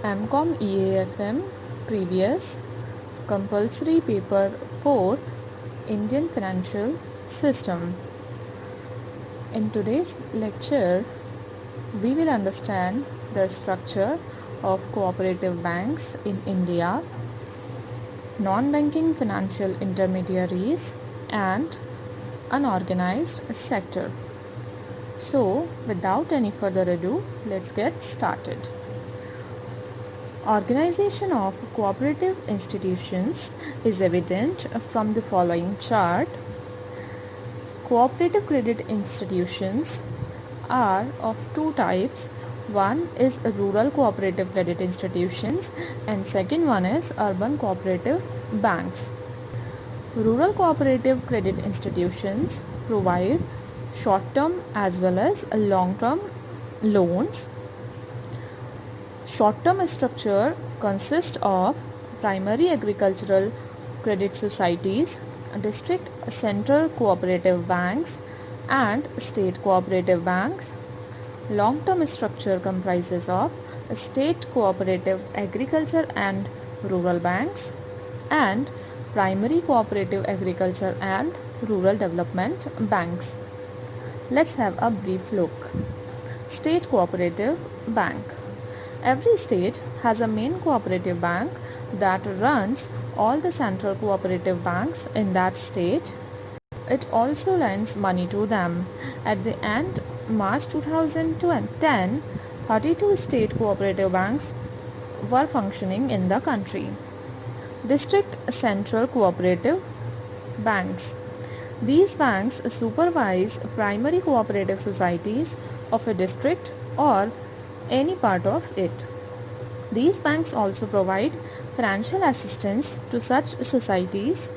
MCOM EAFM Previous Compulsory Paper 4th Indian Financial System. In today's lecture, we will understand the structure of cooperative banks in India, non-banking financial intermediaries, and unorganized sector. So, without any further ado, let's get started. Organization of cooperative institutions is evident from the following chart. Cooperative credit institutions are of two types. One is rural cooperative credit institutions and second one is urban cooperative banks. Rural cooperative credit institutions provide short-term as well as long-term loans. Short-term structure consists of primary agricultural credit societies, district central cooperative banks, and state cooperative banks. Long-term structure comprises of state cooperative agriculture and rural banks and primary cooperative agriculture and rural development banks. Let's have a brief look. State cooperative bank. Every state has a main cooperative bank that runs all the central cooperative banks in that state. It also lends money to them. At the end March 2010, 32 state cooperative banks were functioning in the country. District central cooperative banks. These banks supervise primary cooperative societies of a district or any part of it. These banks also provide financial assistance to such societies.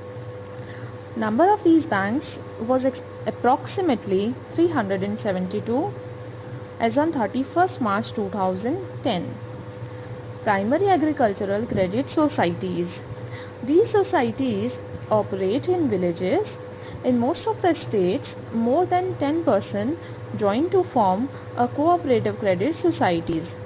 Number of these banks was approximately 372 as on 31st March 2010. Primary agricultural credit societies. These societies operate in villages. In most of the states, more than 10% join to form a cooperative credit societies.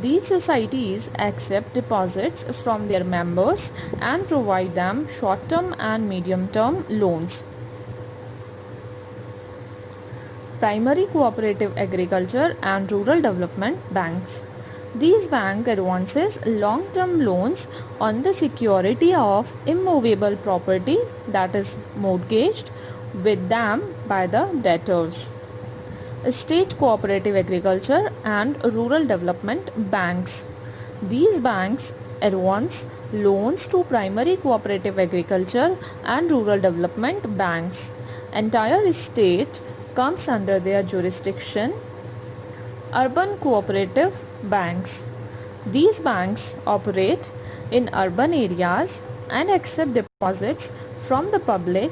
These societies accept deposits from their members and provide them short-term and medium-term loans. Primary cooperative agriculture and rural development banks. These bank advances long-term loans on the security of immovable property that is mortgaged with them by the debtors. State cooperative agriculture and rural development banks. These banks advance loans to primary cooperative agriculture and rural development banks. Entire state comes under their jurisdiction. Urban cooperative banks. These banks operate in urban areas and accept deposits from the public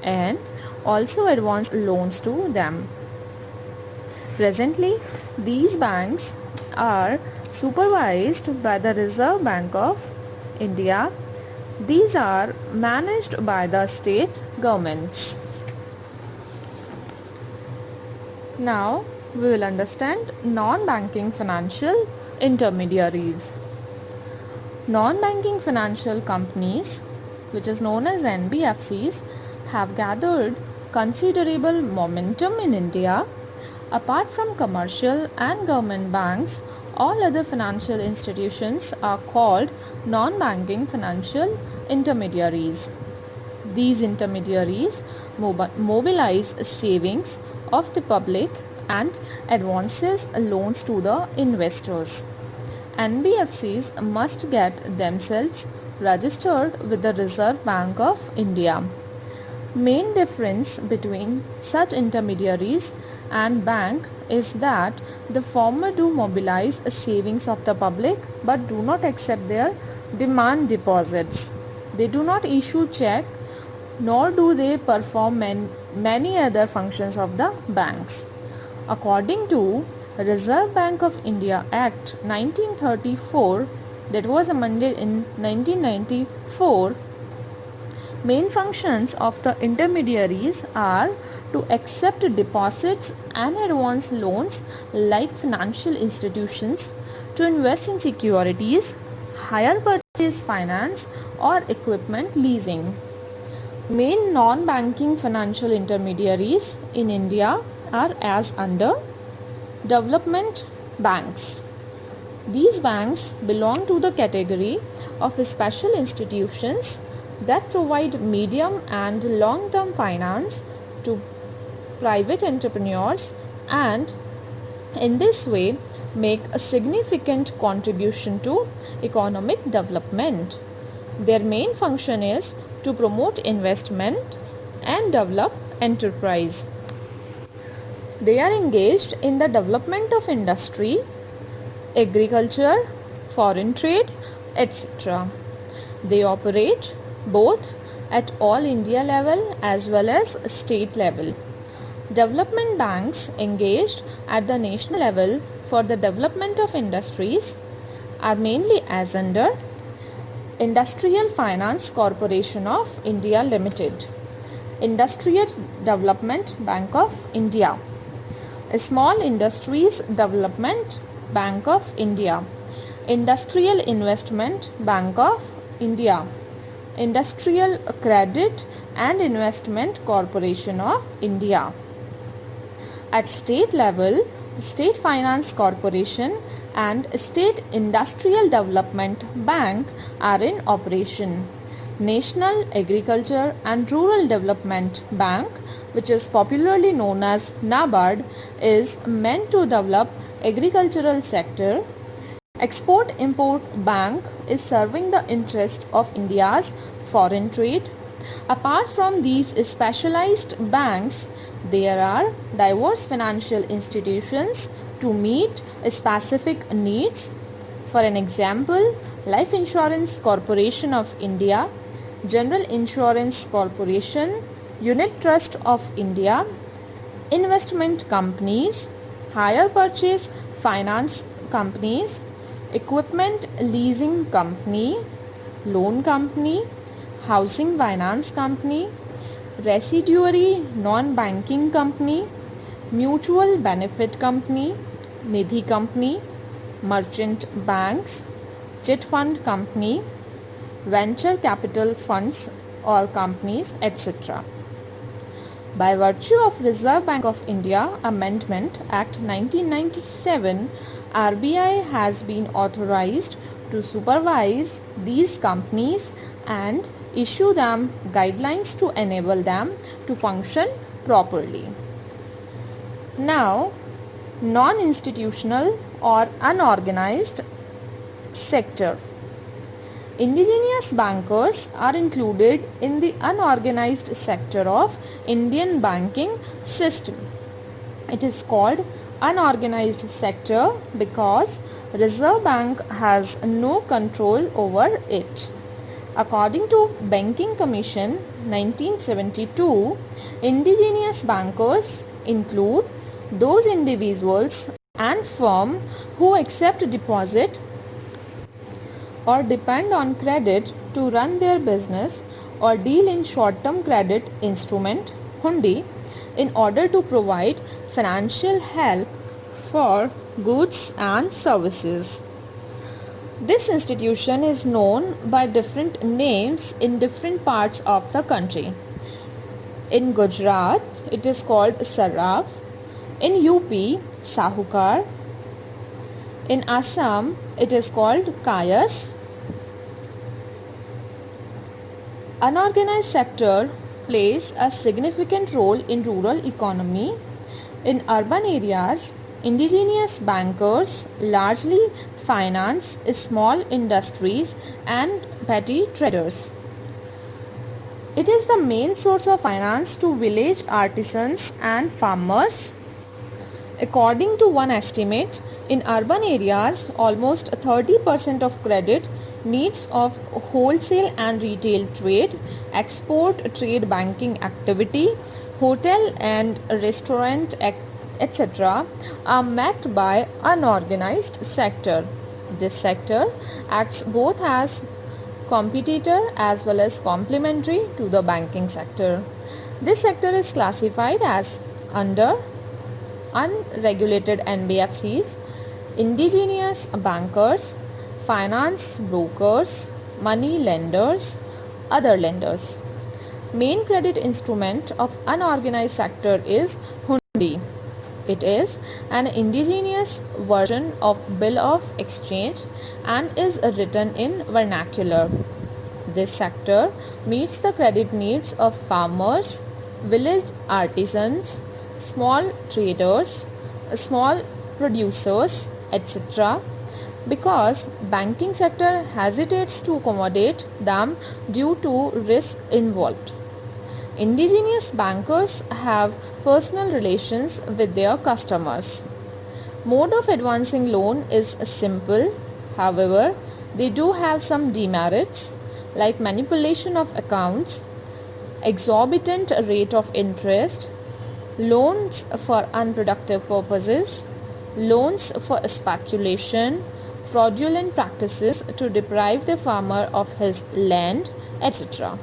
and also advance loans to them. Presently, these banks are supervised by the Reserve Bank of India. These are managed by the state governments. Now, we will understand non-banking financial intermediaries. Non-banking financial companies, which is known as NBFCs, have gathered considerable momentum in India. Apart from commercial and government banks, all other financial institutions are called non-banking financial intermediaries. These intermediaries mobilize savings of the public and advances loans to the investors. NBFCs must get themselves registered with the Reserve Bank of India. Main difference between such intermediaries and bank is that the former do mobilize savings of the public but do not accept their demand deposits. They do not issue check nor do they perform many other functions of the banks. According to Reserve Bank of India Act 1934 that was amended in 1994, main functions of the intermediaries are to accept deposits and advance loans like financial institutions, to invest in securities, hire purchase finance, or equipment leasing. Main non-banking financial intermediaries in India are as under: development banks. These banks belong to the category of special institutions that provide medium and long-term finance to private entrepreneurs and in this way make a significant contribution to economic development. Their main function is to promote investment and develop enterprise. They are engaged in the development of industry, agriculture, foreign trade, etc. They operate both at all India level as well as state level. Development banks engaged at the national level for the development of industries are mainly as under: Industrial Finance Corporation of India Limited, Industrial Development Bank of India, Small Industries Development Bank of India, Industrial Investment Bank of India, Industrial Credit and Investment Corporation of India. At state level, State Finance Corporation and State Industrial Development Bank are in operation. National Agriculture and Rural Development Bank, which is popularly known as NABARD, is meant to develop agricultural sector. Export-Import Bank is serving the interest of India's foreign trade. Apart from these specialized banks, there are diverse financial institutions to meet specific needs. For an example, Life Insurance Corporation of India, General Insurance Corporation, Unit Trust of India, investment companies, hire purchase finance companies, equipment leasing company, loan company, housing finance company, residuary non-banking company, mutual benefit company, nidhi company, merchant banks, chit fund company, venture capital funds or companies, etc. By virtue of Reserve Bank of India Amendment Act 1997, RBI has been authorized to supervise these companies and issue them guidelines to enable them to function properly. Now, non-institutional or unorganized sector. Indigenous bankers are included in the unorganized sector of Indian banking system. It is called unorganized sector because Reserve Bank has no control over it. According to Banking Commission 1972, indigenous bankers include those individuals and firms who accept deposit or depend on credit to run their business or deal in short-term credit instrument hundi in order to provide financial help for goods and services. This institution is known by different names in different parts of the country. In Gujarat, it is called Saraf. In UP, Sahukar. In Assam, it is called Kayas. Unorganized sector plays a significant role in rural economy. In urban areas, indigenous bankers largely finance small industries and petty traders. It is the main source of finance to village artisans and farmers. According to one estimate, in urban areas, almost 30% of credit needs of wholesale and retail trade, export trade banking activity, hotel and restaurant etc. are met by unorganized sector. This sector acts both as competitor as well as complementary to the banking sector. This sector is classified as under unregulated NBFCs, indigenous bankers, finance brokers, money lenders, other lenders. Main credit instrument of unorganized sector is hundi. It is an indigenous version of bill of exchange and is written in vernacular. This sector meets the credit needs of farmers, village artisans, small traders, small producers, etc. because banking sector hesitates to accommodate them due to risk involved. Indigenous bankers have personal relations with their customers. Mode of advancing loan is simple. However, they do have some demerits like manipulation of accounts, exorbitant rate of interest, loans for unproductive purposes, loans for speculation, fraudulent practices to deprive the farmer of his land, etc.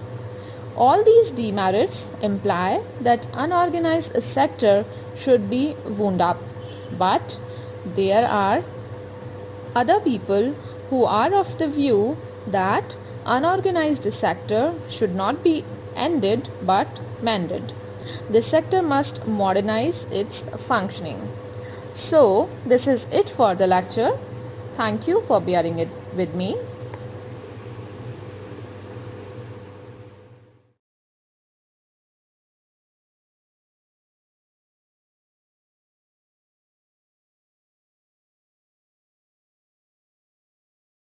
All these demerits imply that unorganized sector should be wound up, but there are other people who are of the view that unorganized sector should not be ended but mended. This sector must modernize its functioning. So, this is it for the lecture. Thank you for bearing it with me.